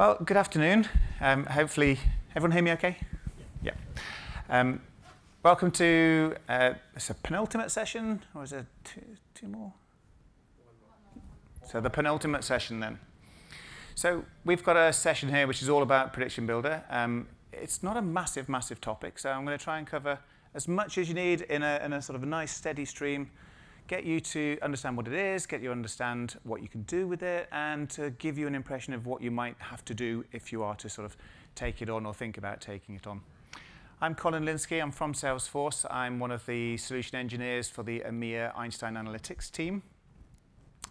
Well, good afternoon. Hopefully, everyone hear me okay? Yeah. Welcome to it's a penultimate session, or is there two more? So the penultimate session then. So we've got a session here which is all about Prediction Builder. It's not a massive topic, so I'm going to try and cover as much as you need in a sort of a nice steady stream, get you to understand what it is, get you to understand what you can do with it, and to give you an impression of what you might have to do if you are to sort of take it on or think about taking it on. I'm Colin Linsky. I'm from Salesforce. I'm one of the solution engineers for the EMEA Einstein Analytics team.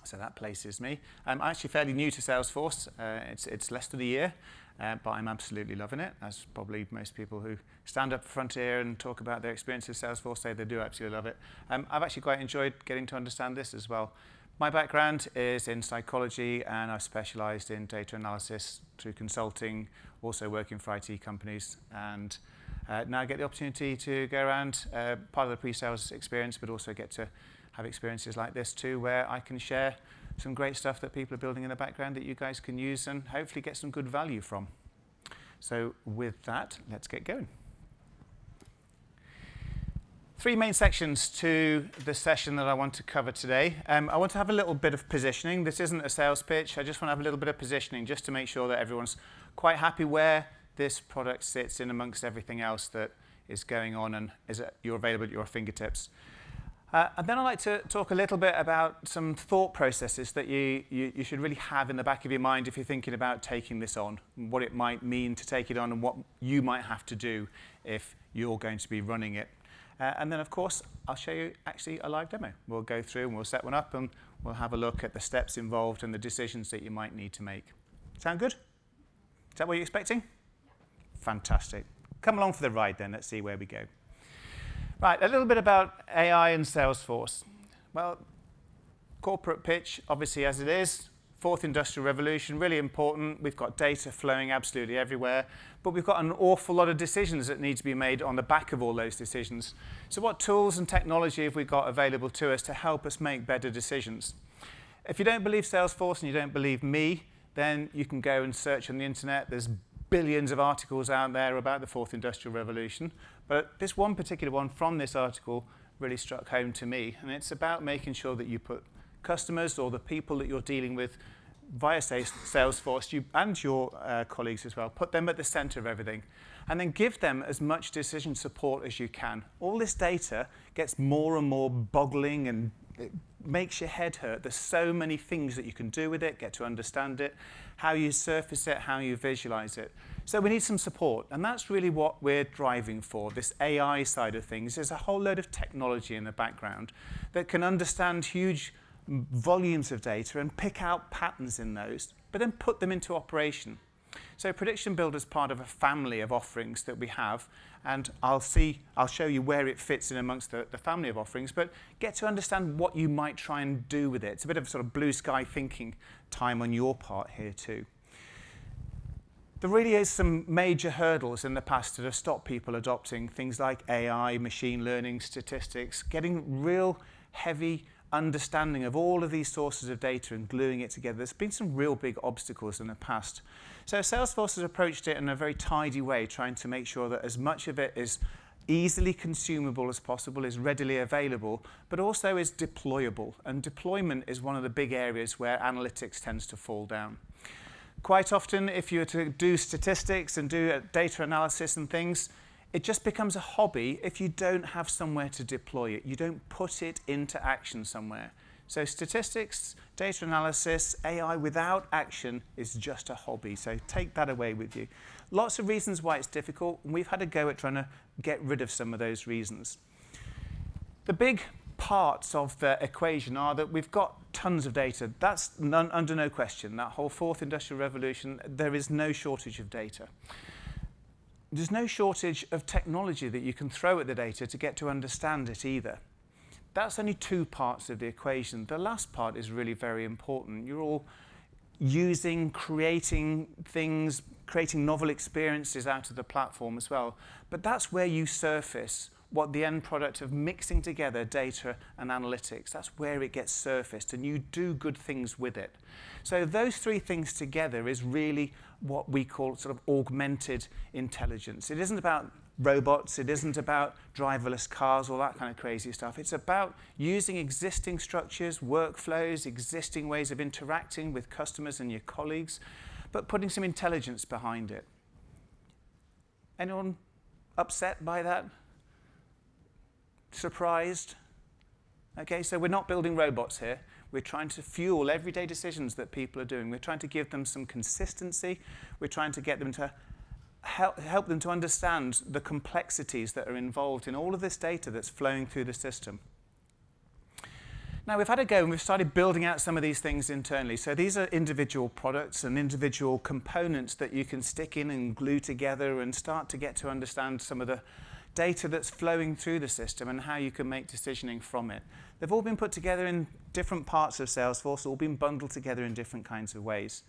So that places me. I'm actually fairly new to Salesforce. It's less than a year, but I'm absolutely loving it, as probably most people who stand up front here and talk about their experience with Salesforce say they do absolutely love it. I've actually quite enjoyed getting to understand this as well. My background is in psychology, and I've specialized in data analysis through consulting, also working for IT companies, and now I get the opportunity to go around part of the pre-sales experience, but also get to have experiences like this too, where I can share some great stuff that people are building in the background that you guys can use and hopefully get some good value from. So with that, let's get going. Three main sections to the session that I want to cover today. I want to have a little bit of positioning. This isn't a sales pitch. I just want to have a little bit of positioning just to make sure that everyone's quite happy where this product sits in amongst everything else that is going on and you're available at your fingertips. And then I'd like to talk a little bit about some thought processes that you should really have in the back of your mind if you're thinking about taking this on, what it might mean to take it on and what you might have to do if you're going to be running it. And then, of course, I'll show you actually a live demo. We'll go through and we'll set one up and we'll have a look at the steps involved and the decisions that you might need to make. Sound good? Is that what you're expecting? Fantastic. Come along for the ride then. Let's see where we go. Right, a little bit about AI and Salesforce. Well, corporate pitch, obviously as it is, fourth industrial revolution, really important. We've got data flowing absolutely everywhere, but we've got an awful lot of decisions that need to be made on the back of all those decisions. So what tools and technology have we got available to us to help us make better decisions? If you don't believe Salesforce and you don't believe me, then you can go and search on the internet. There's billions of articles out there about the fourth industrial revolution, but this one particular one from this article really struck home to me, and it's about making sure that you put customers or the people that you're dealing with via Salesforce, you and your colleagues as well, put them at the center of everything, and then give them as much decision support as you can. All this data gets more and more boggling and it makes your head hurt. There's so many things that you can do with it, get to understand it, how you surface it, how you visualize it. So we need some support, and that's really what we're driving for. This AI side of things is a whole load of technology in the background that can understand huge volumes of data and pick out patterns in those, but then put them into operation. So Prediction Builder is part of a family of offerings that we have, and I'll show you where it fits in amongst the family of offerings, but get to understand what you might try and do with it. It's a bit of sort of blue sky thinking time on your part here too. There really is some major hurdles in the past that have stopped people adopting things like AI, machine learning, statistics, getting real heavy understanding of all of these sources of data and gluing it together. There's been some real big obstacles in the past. So Salesforce has approached it in a very tidy way, trying to make sure that as much of it is easily consumable as possible, is readily available, but also is deployable. And deployment is one of the big areas where analytics tends to fall down. Quite often, if you were to do statistics and do data analysis and things, it just becomes a hobby if you don't have somewhere to deploy it. You don't put it into action somewhere. So statistics, data analysis, AI without action is just a hobby. So take that away with you. Lots of reasons why it's difficult, and we've had a go at trying to get rid of some of those reasons. The big parts of the equation are that we've got tons of data. That's under no question. That whole fourth industrial revolution, there is no shortage of data. There's no shortage of technology that you can throw at the data to get to understand it either. That's only two parts of the equation. The last part is really very important. You're all creating things, creating novel experiences out of the platform as well. But that's where you surface what the end product of mixing together data and analytics, that's where it gets surfaced, and you do good things with it. So those three things together is really what we call sort of augmented intelligence. It isn't about robots, it isn't about driverless cars, all that kind of crazy stuff. It's about using existing structures, workflows, existing ways of interacting with customers and your colleagues, but putting some intelligence behind it. Anyone upset by that? Surprised? Okay, so we're not building robots here. We're trying to fuel everyday decisions that people are doing. We're trying to give them some consistency. We're trying to get them to help them to understand the complexities that are involved in all of this data that's flowing through the system. Now, we've had a go and we've started building out some of these things internally. So these are individual products and individual components that you can stick in and glue together and start to get to understand some of the data that's flowing through the system and how you can make decisioning from it. They've all been put together in different parts of Salesforce, all been bundled together in different kinds of ways.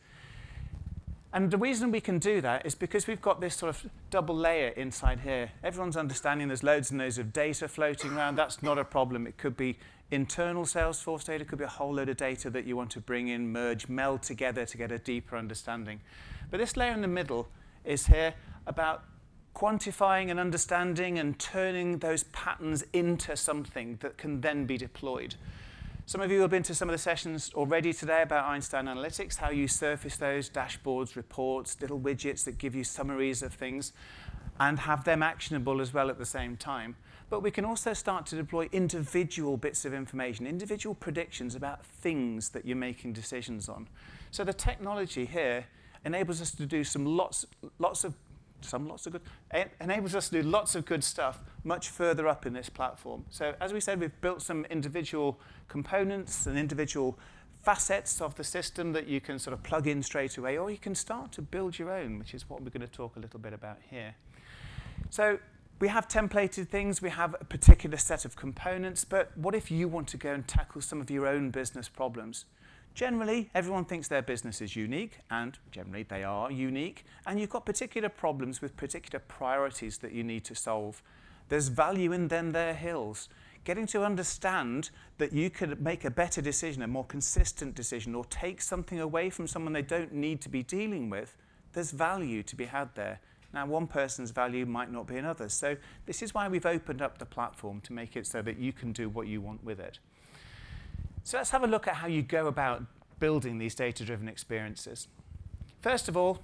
And the reason we can do that is because we've got this sort of double layer inside here. Everyone's understanding there's loads and loads of data floating around. That's not a problem. It could be internal Salesforce data, it could be a whole load of data that you want to bring in, merge, meld together to get a deeper understanding. But this layer in the middle is here about quantifying and understanding and turning those patterns into something that can then be deployed. Some of you have been to some of the sessions already today about Einstein Analytics, how you surface those dashboards, reports, little widgets that give you summaries of things and have them actionable as well at the same time. But we can also start to deploy individual bits of information, individual predictions about things that you're making decisions on. So the technology here enables us to do enables us to do lots of good stuff much further up in this platform. So as we said, we've built some individual components and individual facets of the system that you can sort of plug in straight away, or you can start to build your own, which is what we're going to talk a little bit about here. So we have templated things, we have a particular set of components, but what if you want to go and tackle some of your own business problems? Generally, everyone thinks their business is unique, and generally they are unique, and you've got particular problems with particular priorities that you need to solve. There's value in them there hills. Getting to understand that you could make a better decision, a more consistent decision, or take something away from someone they don't need to be dealing with, there's value to be had there. Now, one person's value might not be another's, so this is why we've opened up the platform to make it so that you can do what you want with it. So let's have a look at how you go about building these data-driven experiences. First of all,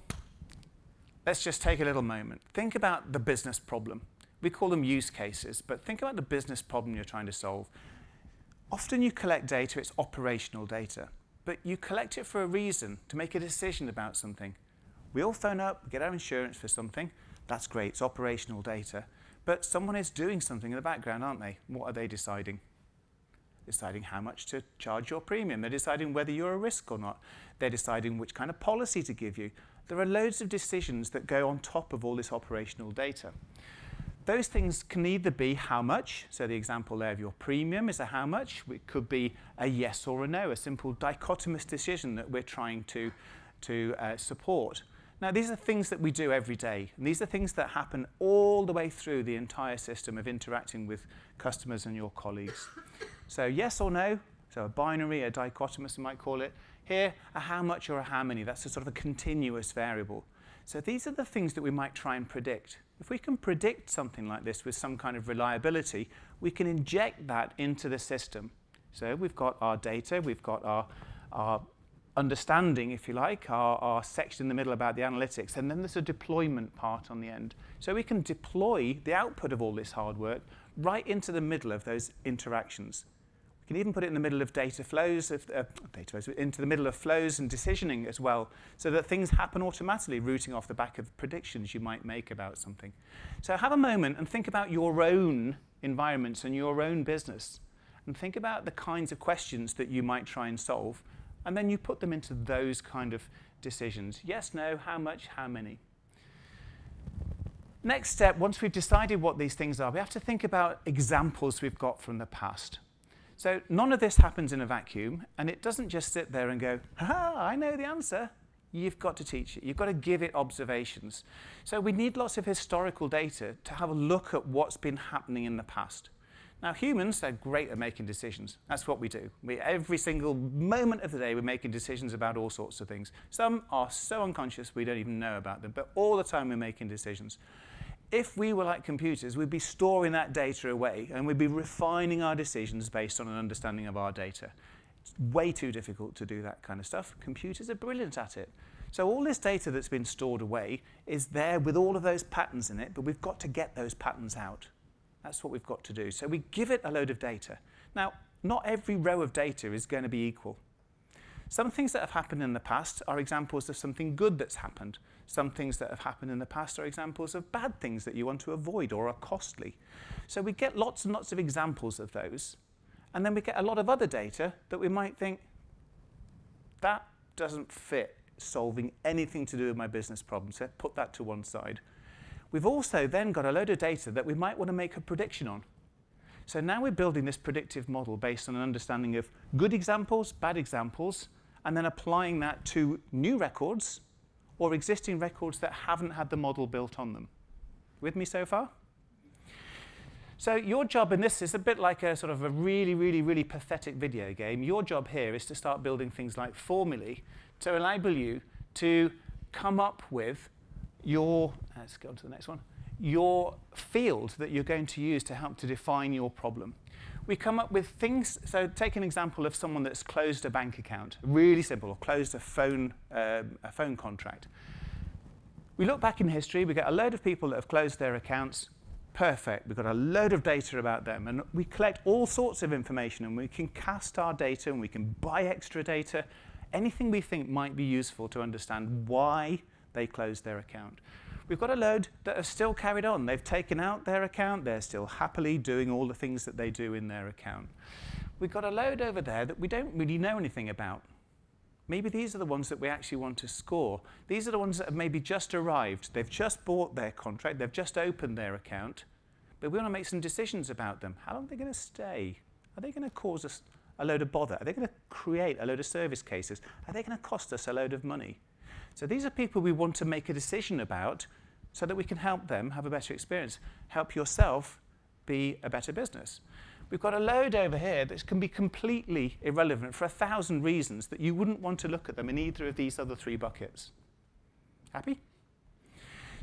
let's just take a little moment. Think about the business problem. We call them use cases, but think about the business problem you're trying to solve. Often you collect data, it's operational data, but you collect it for a reason, to make a decision about something. We all phone up, get our insurance for something. That's great, it's operational data. But someone is doing something in the background, aren't they? What are they deciding? Deciding how much to charge your premium. They're deciding whether you're a risk or not. They're deciding which kind of policy to give you. There are loads of decisions that go on top of all this operational data. Those things can either be how much, so the example there of your premium is a how much. It could be a yes or a no, a simple dichotomous decision that we're trying to support. Now, these are things that we do every day, and these are things that happen all the way through the entire system of interacting with customers and your colleagues. So yes or no, so a binary, a dichotomous, you might call it. Here, a how much or a how many, that's a sort of a continuous variable. So these are the things that we might try and predict. If we can predict something like this with some kind of reliability, we can inject that into the system. So we've got our data, we've got our understanding, if you like, our section in the middle about the analytics, and then there's a deployment part on the end. So we can deploy the output of all this hard work right into the middle of those interactions. We can even put it in the middle of data flows, into the middle of flows and decisioning as well, so that things happen automatically, routing off the back of predictions you might make about something. So have a moment and think about your own environments and your own business, and think about the kinds of questions that you might try and solve, and then you put them into those kind of decisions. Yes, no, how much, how many. Next step, once we've decided what these things are, we have to think about examples we've got from the past. So none of this happens in a vacuum, and it doesn't just sit there and go, ha, I know the answer. You've got to teach it. You've got to give it observations. So we need lots of historical data to have a look at what's been happening in the past. Now, humans are great at making decisions. That's what we do. Every single moment of the day, we're making decisions about all sorts of things. Some are so unconscious we don't even know about them, but all the time we're making decisions. If we were like computers, we'd be storing that data away, and we'd be refining our decisions based on an understanding of our data. It's way too difficult to do that kind of stuff. Computers are brilliant at it. So all this data that's been stored away is there with all of those patterns in it, but we've got to get those patterns out. That's what we've got to do. So we give it a load of data. Now, not every row of data is going to be equal. Some things that have happened in the past are examples of something good that's happened. Some things that have happened in the past are examples of bad things that you want to avoid or are costly. So we get lots and lots of examples of those. And then we get a lot of other data that we might think, that doesn't fit solving anything to do with my business problem. So put that to one side. We've also then got a load of data that we might want to make a prediction on. So now we're building this predictive model based on an understanding of good examples, bad examples, and then applying that to new records or existing records that haven't had the model built on them. With me so far? So your job in this is a bit like a sort of a really, really, really pathetic video game. Your job here is to start building things like formulae to enable you to come up with your, let's go on to the next one, your field that you're going to use to help to define your problem. We come up with things, so take an example of someone that's closed a bank account, really simple, or closed a phone contract. We look back in history, we get a load of people that have closed their accounts, perfect, we've got a load of data about them, and we collect all sorts of information, and we can cast our data, and we can buy extra data, anything we think might be useful to understand why they closed their account. We've got a load that have still carried on. They've taken out their account. They're still happily doing all the things that they do in their account. We've got a load over there that we don't really know anything about. Maybe these are the ones that we actually want to score. These are the ones that have maybe just arrived. They've just bought their contract. They've just opened their account. But we want to make some decisions about them. How long are they going to stay? Are they going to cause us a load of bother? Are they going to create a load of service cases? Are they going to cost us a load of money? So these are people we want to make a decision about so that we can help them have a better experience, help yourself be a better business. We've got a load over here that can be completely irrelevant for 1,000 reasons that you wouldn't want to look at them in either of these other three buckets. Happy?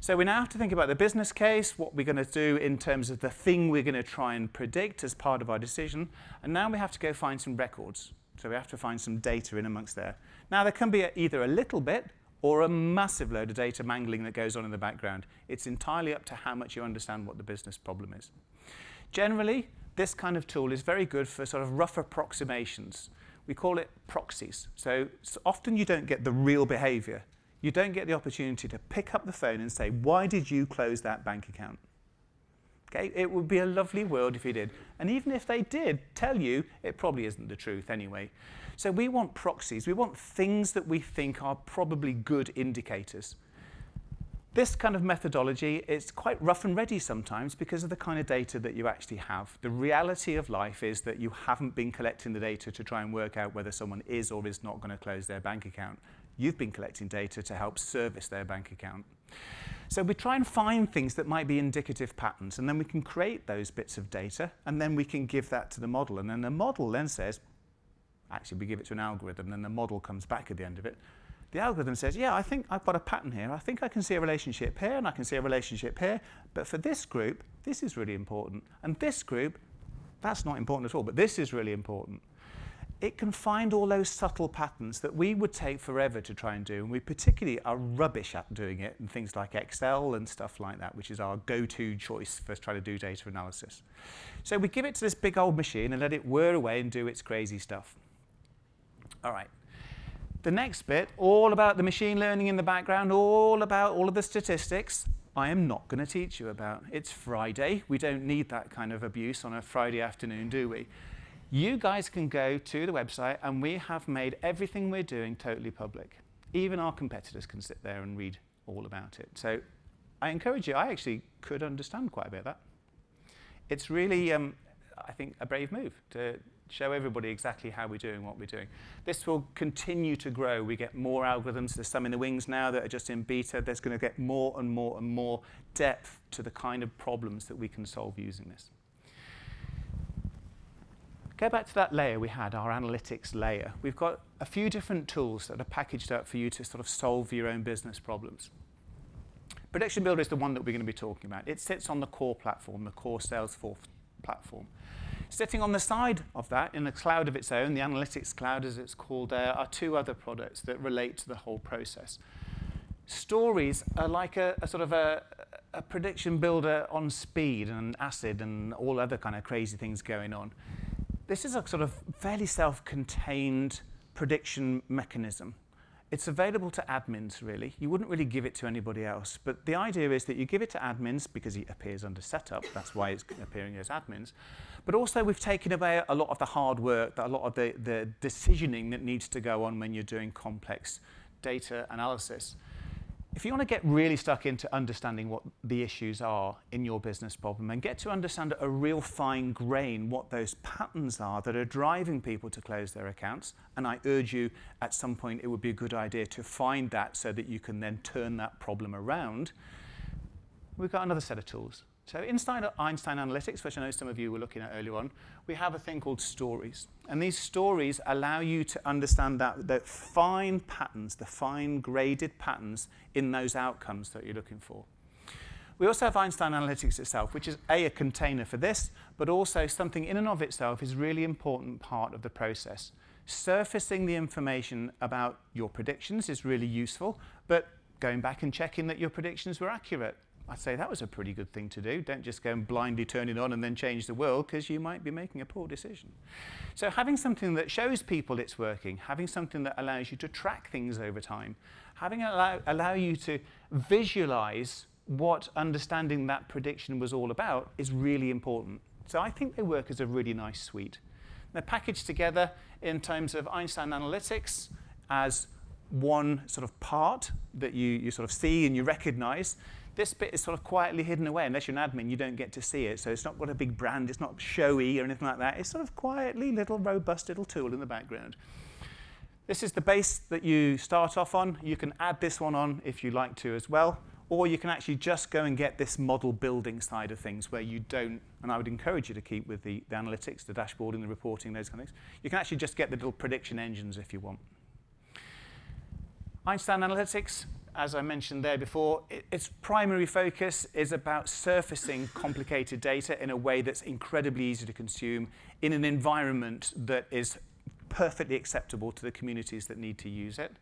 So we now have to think about the business case, what we're going to do in terms of the thing we're going to try and predict as part of our decision, and now we have to go find some records. So we have to find some data in amongst there. Now there can be either a little bit or a massive load of data mangling that goes on in the background. It's entirely up to how much you understand what the business problem is. Generally, this kind of tool is very good for sort of rough approximations. We call it proxies. So often you don't get the real behavior. You don't get the opportunity to pick up the phone and say, why did you close that bank account? Okay? It would be a lovely world if you did. And even if they did tell you, it probably isn't the truth anyway. So we want proxies. We want things that we think are probably good indicators. This kind of methodology is quite rough and ready sometimes because of the kind of data that you actually have. The reality of life is that you haven't been collecting the data to try and work out whether someone is or is not going to close their bank account. You've been collecting data to help service their bank account. So we try and find things that might be indicative patterns, and then we can create those bits of data, and then we can give that to the model. And then the model then says, actually we give it to an algorithm, and then the model comes back at the end of it. The algorithm says, yeah, I think I've got a pattern here. I think I can see a relationship here, and I can see a relationship here. But for this group, this is really important. And this group, that's not important at all, but this is really important. It can find all those subtle patterns that we would take forever to try and do, and we particularly are rubbish at doing it in things like Excel and stuff like that, which is our go-to choice for trying to do data analysis. So we give it to this big old machine and let it whir away and do its crazy stuff. All right. The next bit, all about the machine learning in the background, all about all of the statistics, I am not going to teach you about. It's Friday. We don't need that kind of abuse on a Friday afternoon, do we? You guys can go to the website, and we have made everything we're doing totally public. Even our competitors can sit there and read all about it. So I encourage you. I actually could understand quite a bit of that. It's really, I think, a brave move to show everybody exactly how we're doing what we're doing. This will continue to grow. We get more algorithms. There's some in the wings now that are just in beta. There's going to get more and more and more depth to the kind of problems that we can solve using this. Go back to that layer we had, our analytics layer. We've got a few different tools that are packaged up for you to sort of solve your own business problems. Prediction Builder is the one that we're going to be talking about. It sits on the core platform, the core Salesforce platform. Sitting on the side of that, in a cloud of its own, the analytics cloud as it's called there, are two other products that relate to the whole process. Stories are like a sort of a prediction builder on speed and acid and all other kind of crazy things going on. This is a sort of fairly self-contained prediction mechanism. It's available to admins, really. You wouldn't really give it to anybody else. But the idea is that you give it to admins because it appears under setup. That's why it's appearing as admins. But also, we've taken away a lot of the hard work, a lot of the decisioning that needs to go on when you're doing complex data analysis. If you want to get really stuck into understanding what the issues are in your business problem and get to understand at a real fine grain what those patterns are that are driving people to close their accounts, and I urge you at some point it would be a good idea to find that so that you can then turn that problem around, we've got another set of tools. So inside Einstein Analytics, which I know some of you were looking at earlier on, we have a thing called stories. And these stories allow you to understand the fine patterns, the fine graded patterns in those outcomes that you're looking for. We also have Einstein Analytics itself, which is a container for this, but also something in and of itself is a really important part of the process. Surfacing the information about your predictions is really useful, but going back and checking that your predictions were accurate, I'd say that was a pretty good thing to do. Don't just go and blindly turn it on and then change the world, because you might be making a poor decision. So having something that shows people it's working, having something that allows you to track things over time, having allow you to visualize what understanding that prediction was all about is really important. So I think they work as a really nice suite. They're packaged together in terms of Einstein Analytics as one sort of part that you sort of see and you recognize. This bit is sort of quietly hidden away. Unless you're an admin, you don't get to see it. So it's not got a big brand. It's not showy or anything like that. It's sort of quietly little robust little tool in the background. This is the base that you start off on. You can add this one on if you like to as well. Or you can actually just go and get this model building side of things where you don't, and I would encourage you to keep with the analytics, the dashboarding, the reporting, those kind of things. You can actually just get the little prediction engines if you want. Einstein Analytics, as I mentioned there before, its primary focus is about surfacing complicated data in a way that's incredibly easy to consume in an environment that is perfectly acceptable to the communities that need to use it.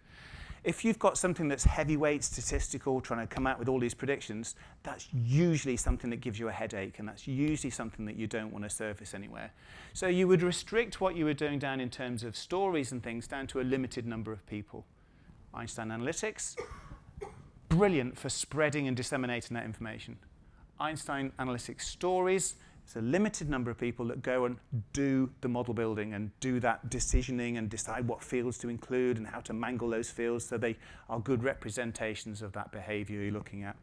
If you've got something that's heavyweight, statistical, trying to come out with all these predictions, that's usually something that gives you a headache, and that's usually something that you don't want to surface anywhere. So you would restrict what you were doing down in terms of stories and things down to a limited number of people. Einstein Analytics, brilliant for spreading and disseminating that information. Einstein Analytics Stories, it's a limited number of people that go and do the model building and do that decisioning and decide what fields to include and how to mangle those fields so they are good representations of that behavior you're looking at.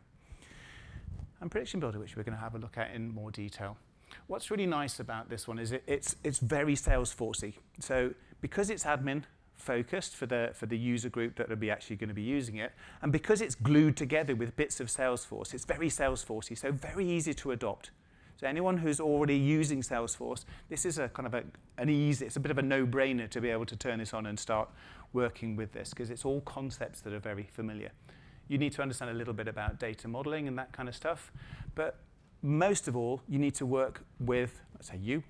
And Prediction Builder, which we're going to have a look at in more detail. What's really nice about this one is it's very Salesforcey. So because it's admin focused for the user group that will be actually going to be using it, and because it's glued together with bits of Salesforce, it's very Salesforcey, so very easy to adopt. So anyone who's already using Salesforce, this is a kind of it's a bit of a no-brainer to be able to turn this on and start working with this, because it's all concepts that are very familiar. You need to understand a little bit about data modeling and that kind of stuff, but most of all, you need to work with, let's say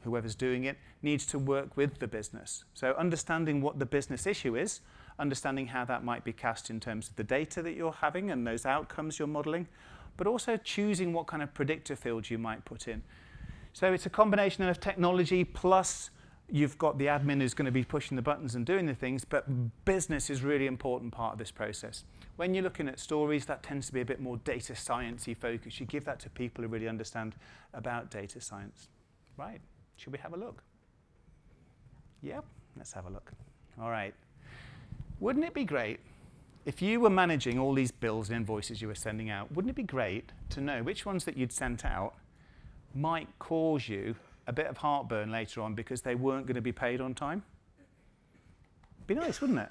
whoever's doing it, needs to work with the business. So understanding what the business issue is, understanding how that might be cast in terms of the data that you're having and those outcomes you're modeling, but also choosing what kind of predictor fields you might put in. So it's a combination of technology plus you've got the admin who's going to be pushing the buttons and doing the things, but business is a really important part of this process. When you're looking at stories, that tends to be a bit more data science-y focus. You give that to people who really understand about data science. Right, should we have a look? Yep, let's have a look. All right. Wouldn't it be great if you were managing all these bills and invoices you were sending out? Wouldn't it be great to know which ones that you'd sent out might cause you a bit of heartburn later on because they weren't going to be paid on time? Be nice, wouldn't it?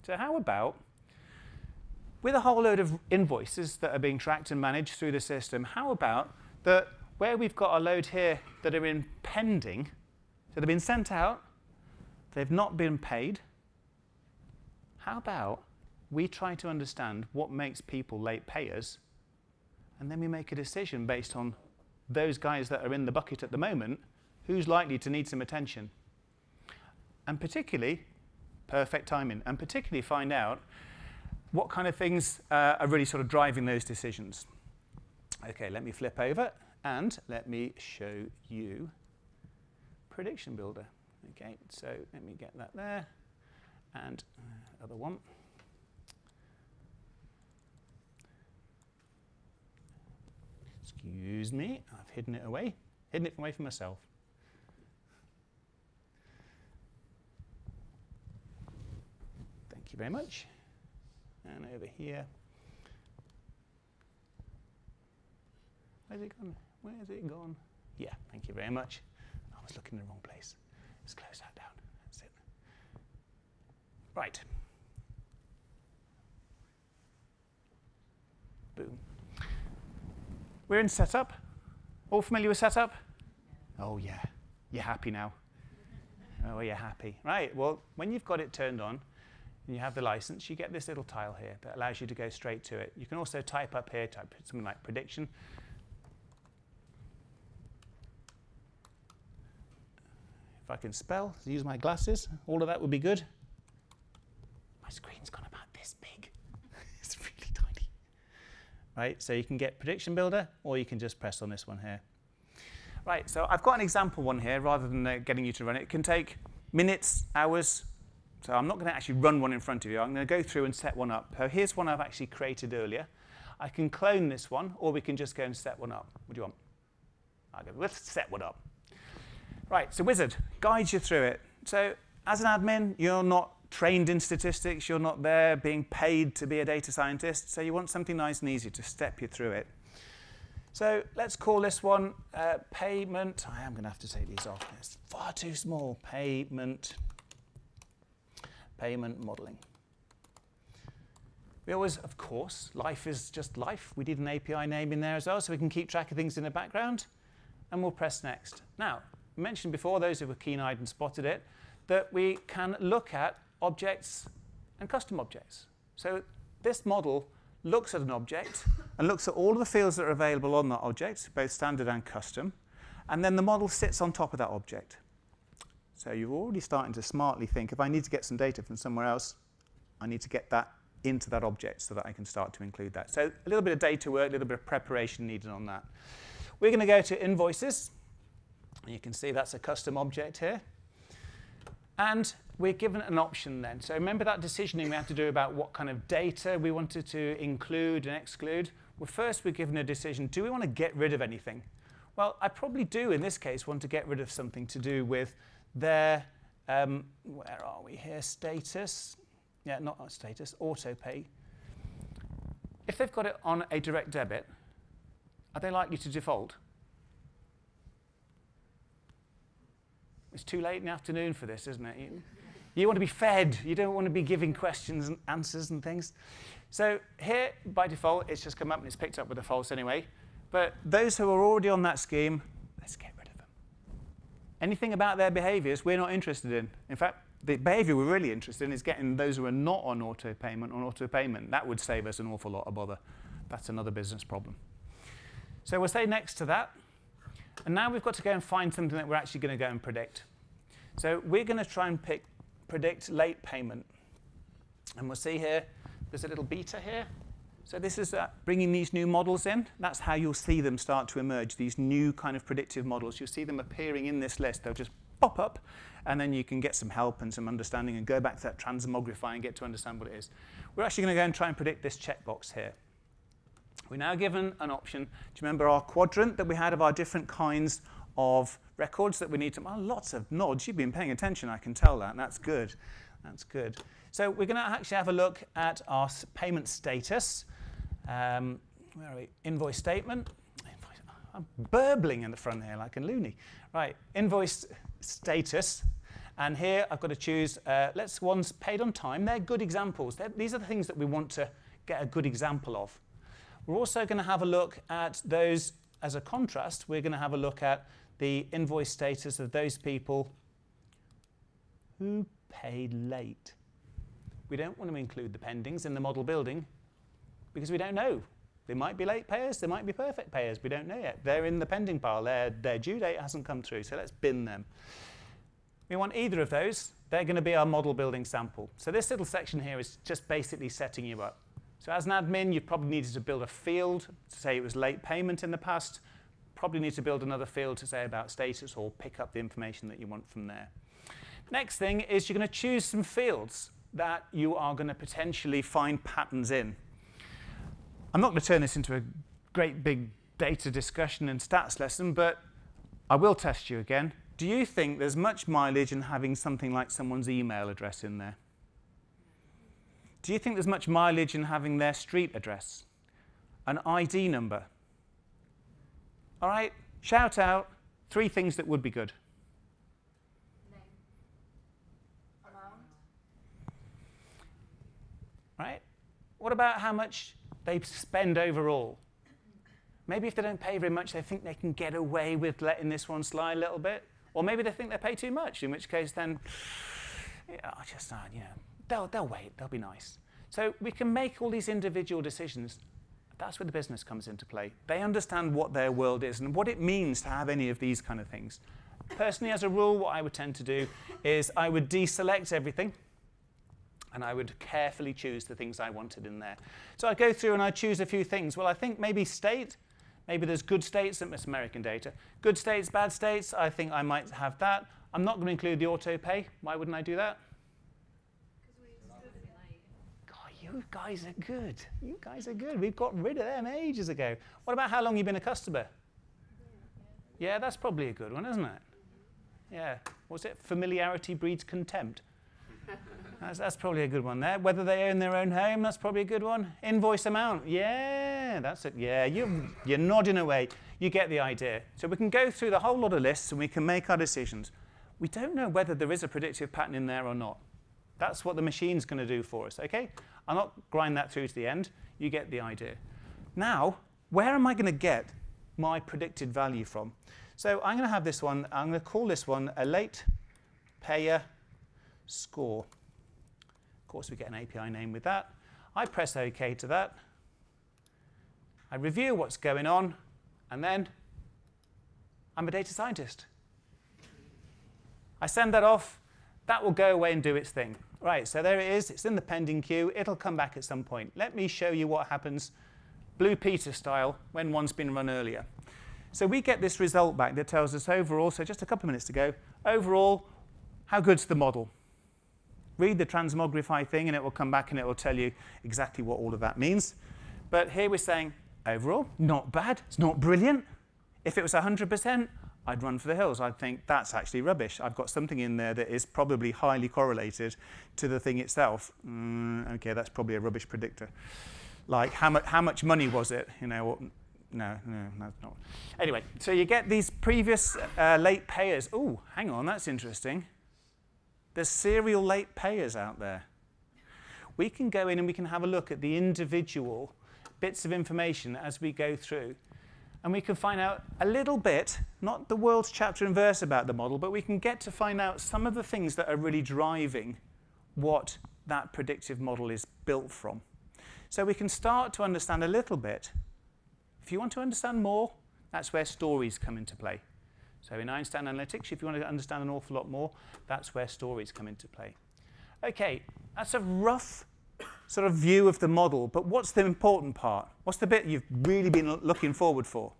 So how about, with a whole load of invoices that are being tracked and managed through the system, how about that where we've got a load here that are in pending, so they've been sent out, they've not been paid, how about we try to understand what makes people late payers, and then we make a decision based on those guys that are in the bucket at the moment, who's likely to need some attention. And particularly, perfect timing, and particularly find out what kind of things are really sort of driving those decisions. Okay, let me flip over and let me show you Prediction Builder. Okay, so let me get that there, and other one. Excuse me, I've hidden it away from myself. Thank you very much. And over here. Where's it gone? Where's it gone? Yeah, thank you very much. I was looking in the wrong place. Let's close that down. That's it. Right. Boom. We're in setup. All familiar with setup? Oh, yeah. You're happy now. Oh, you're happy. Right. Well, when you've got it turned on and you have the license, you get this little tile here that allows you to go straight to it. You can also type up here, type something like prediction. If I can spell, use my glasses, all of that would be good. My screen's gone about this big. It's really tiny. Right, so you can get Prediction Builder, or you can just press on this one here. Right, so I've got an example one here, rather than getting you to run it. It can take minutes, hours. So I'm not going to actually run one in front of you. I'm going to go through and set one up. So here's one I've actually created earlier. I can clone this one, or we can just go and set one up. What do you want? Let's set one up. Right, so Wizard guides you through it. So as an admin, you're not trained in statistics. You're not there being paid to be a data scientist. So you want something nice and easy to step you through it. So let's call this one payment. I am going to have to take these off. It's far too small. Payment modeling. We always, of course, life is just life. We need an API name in there as well so we can keep track of things in the background. And we'll press next. Now, I mentioned before, those who were keen-eyed and spotted it, that we can look at objects and custom objects. So this model looks at an object and looks at all of the fields that are available on that object, both standard and custom, and then the model sits on top of that object. So you're already starting to smartly think, if I need to get some data from somewhere else, I need to get that into that object so that I can start to include that. So a little bit of data work, a little bit of preparation needed on that. We're going to go to invoices. And you can see that's a custom object here. And we're given an option then. So remember that decisioning we had to do about what kind of data we wanted to include and exclude? Well, first we're given a decision, do we want to get rid of anything? Well, I probably do, in this case, want to get rid of something to do with their, where are we here, status. Yeah, not status, auto pay. If they've got it on a direct debit, are they likely to default? It's too late in the afternoon for this, isn't it? You want to be fed. You don't want to be giving questions and answers and things. So here, by default, it's just come up and it's picked up with a false anyway. But those who are already on that scheme, let's get rid of them. Anything about their behaviors we're not interested in. In fact, the behavior we're really interested in is getting those who are not on auto payment. That would save us an awful lot of bother. That's another business problem. So we'll say next to that. And now we've got to go and find something that we're actually going to go and predict. So we're going to try and predict late payment. And we'll see here, there's a little beta here. So this is bringing these new models in. That's how you'll see them start to emerge, these new kind of predictive models. You'll see them appearing in this list. They'll just pop up, and then you can get some help and some understanding and go back to that transmogrify and get to understand what it is. We're actually going to go and try and predict this checkbox here. We're now given an option. Do you remember our quadrant that we had of our different kinds of records that we need to? Well, lots of nods. You've been paying attention, I can tell that. That's good. That's good. So we're going to actually have a look at our payment status. Where are we? Invoice statement. I'm burbling in the front here like a loony. Right, invoice status. And here I've got to choose, one's paid on time. They're good examples. These are the things that we want to get a good example of. We're also going to have a look at those as a contrast. We're going to have a look at the invoice status of those people who paid late. We don't want to include the pendings in the model building because we don't know. They might be late payers, they might be perfect payers, we don't know yet. They're in the pending pile, their due date hasn't come through, so let's bin them. We want either of those. They're going to be our model building sample. So this little section here is just basically setting you up. So as an admin, you probably needed to build a field to say it was late payment in the past. Probably need to build another field to say about status or pick up the information that you want from there. Next thing is you're going to choose some fields that you are going to potentially find patterns in. I'm not going to turn this into a great big data discussion and stats lesson, but I will test you again. Do you think there's much mileage in having something like someone's email address in there? Do you think there's much mileage in having their street address, an ID number? All right, shout out 3 things that would be good. Name. Amount. Right? What about how much they spend overall? Maybe if they don't pay very much, they think they can get away with letting this one slide a little bit. Or maybe they think they pay too much, in which case then, they'll wait, they'll be nice. So we can make all these individual decisions. That's where the business comes into play. They understand what their world is and what it means to have any of these kind of things. Personally, as a rule, what I would tend to do is I would deselect everything, and I would carefully choose the things I wanted in there. So I'd go through and I'd choose a few things. Well, I think maybe state. Maybe there's good states, that's American data. Good states, bad states, I think I might have that. I'm not going to include the auto pay. Why wouldn't I do that? God, you guys are good. You guys are good. We've got rid of them ages ago. What about how long you've been a customer? Yeah, that's probably a good one, isn't it? Yeah. What's it? Familiarity breeds contempt. That's probably a good one there. Whether they own their own home, that's probably a good one. Invoice amount, yeah, that's it. Yeah, you're nodding away. You get the idea. So we can go through the whole lot of lists and we can make our decisions. We don't know whether there is a predictive pattern in there or not. That's what the machine's going to do for us, okay? I'll not grind that through to the end. You get the idea. Now, where am I going to get my predicted value from? So I'm going to have this one. I'm going to call this one a late payer score. Of course, we get an API name with that. I press OK to that. I review what's going on, and then I'm a data scientist. I send that off. That will go away and do its thing. Right, so there it is. It's in the pending queue. It'll come back at some point. Let me show you what happens, Blue Peter style, when one's been run earlier. So we get this result back that tells us overall, so just a couple of minutes to go, overall, how good's the model? Read the transmogrify thing, and it will come back and it will tell you exactly what all of that means. But here we're saying, overall, not bad. It's not brilliant. If it was 100%, I'd run for the hills. I'd think, that's actually rubbish. I've got something in there that is probably highly correlated to the thing itself. OK, that's probably a rubbish predictor. Like, how much money was it? You know, no, that's not. Anyway, so you get these previous late payers. Oh, hang on, that's interesting. There's serial late payers out there. We can go in and we can have a look at the individual bits of information as we go through. And we can find out a little bit, not the world's chapter and verse about the model, but we can get to find out some of the things that are really driving what that predictive model is built from. So we can start to understand a little bit. If you want to understand more, that's where stories come into play. So in Einstein Analytics, if you want to understand an awful lot more, that's where stories come into play. OK, that's a rough sort of view of the model, but what's the important part? What's the bit you've really been looking forward for?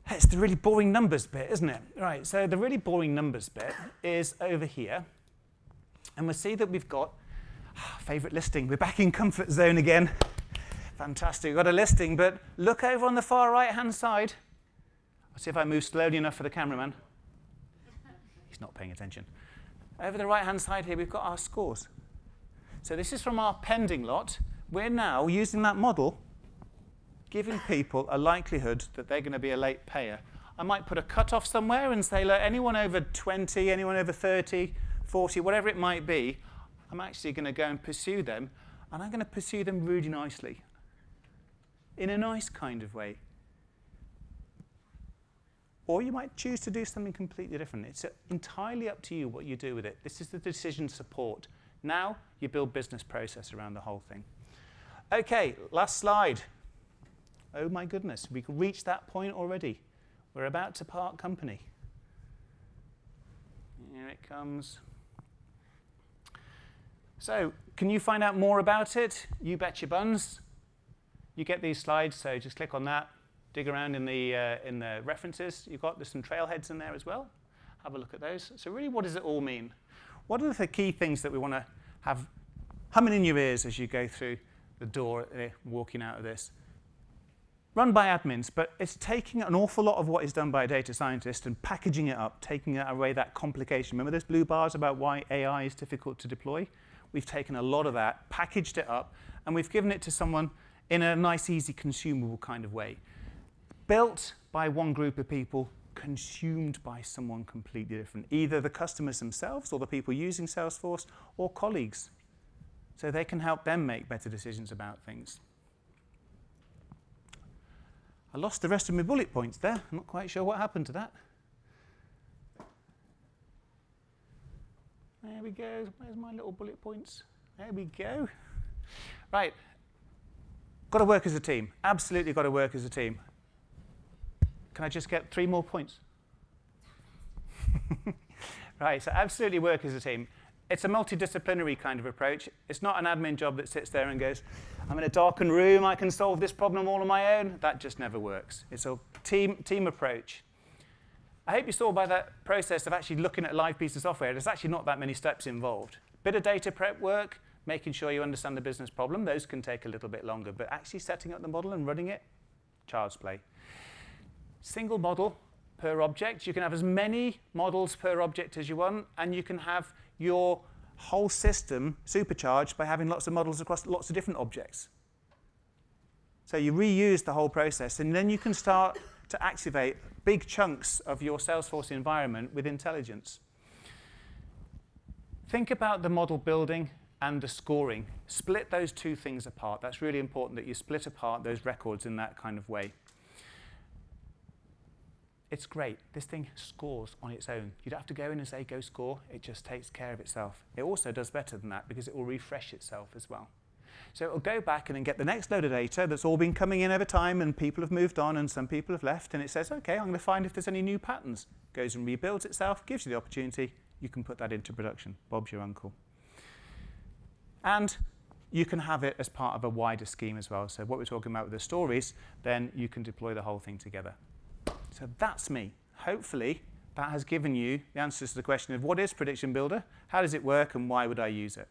It's the really boring numbers bit, isn't it? Right, so the really boring numbers bit is over here. And we'll see that we've got favourite listing. We're back in comfort zone again. Fantastic, we've got a listing, but look over on the far right-hand side. I'll see if I move slowly enough for the cameraman. He's not paying attention. Over the right-hand side here, we've got our scores. So this is from our pending lot. We're now using that model, giving people a likelihood that they're going to be a late payer. I might put a cutoff somewhere and say, look, anyone over 20, anyone over 30, 40, whatever it might be, I'm actually going to go and pursue them, and I'm going to pursue them really nicely, in a nice kind of way. Or you might choose to do something completely different. It's entirely up to you what you do with it. This is the decision support. Now you build business process around the whole thing. OK, last slide. Oh, my goodness. We've reached that point already. We're about to part company. Here it comes. So can you find out more about it? You bet your buns. You get these slides, so just click on that. Dig around in the references. There's some trailheads in there as well. Have a look at those. So really, what does it all mean? What are the key things that we want to have humming in your ears as you go through the door, walking out of this? Run by admins, but it's taking an awful lot of what is done by a data scientist and packaging it up, taking away that complication. Remember those blue bars about why AI is difficult to deploy? We've taken a lot of that, packaged it up, and we've given it to someone in a nice, easy, consumable kind of way. Built by one group of people, consumed by someone completely different, either the customers themselves or the people using Salesforce or colleagues, so they can help them make better decisions about things. I lost the rest of my bullet points there. I'm not quite sure what happened to that. There we go. Where's my little bullet points? There we go. Right. Got to work as a team. Absolutely got to work as a team. Can I just get 3 more points? Right, so absolutely work as a team. It's a multidisciplinary kind of approach. It's not an admin job that sits there and goes, I'm in a darkened room, I can solve this problem all on my own. That just never works. It's a team approach. I hope you saw by that process of actually looking at a live piece of software, there's actually not that many steps involved. Bit of data prep work, making sure you understand the business problem. Those can take a little bit longer, but actually setting up the model and running it, child's play. Single model per object. You can have as many models per object as you want, and you can have your whole system supercharged by having lots of models across lots of different objects. So you reuse the whole process, and then you can start to activate big chunks of your Salesforce environment with intelligence. Think about the model building and the scoring. Split those two things apart. That's really important that you split apart those records in that kind of way. It's great. This thing scores on its own. You don't have to go in and say, go score. It just takes care of itself. It also does better than that because it will refresh itself as well. So it will go back and then get the next load of data that's all been coming in over time, and people have moved on and some people have left, and it says, OK, I'm going to find if there's any new patterns. Goes and rebuilds itself, gives you the opportunity. You can put that into production. Bob's your uncle. And you can have it as part of a wider scheme as well. So what we're talking about with the stories, then you can deploy the whole thing together. So that's me. Hopefully, that has given you the answers to the question of what is Prediction Builder, how does it work, and why would I use it?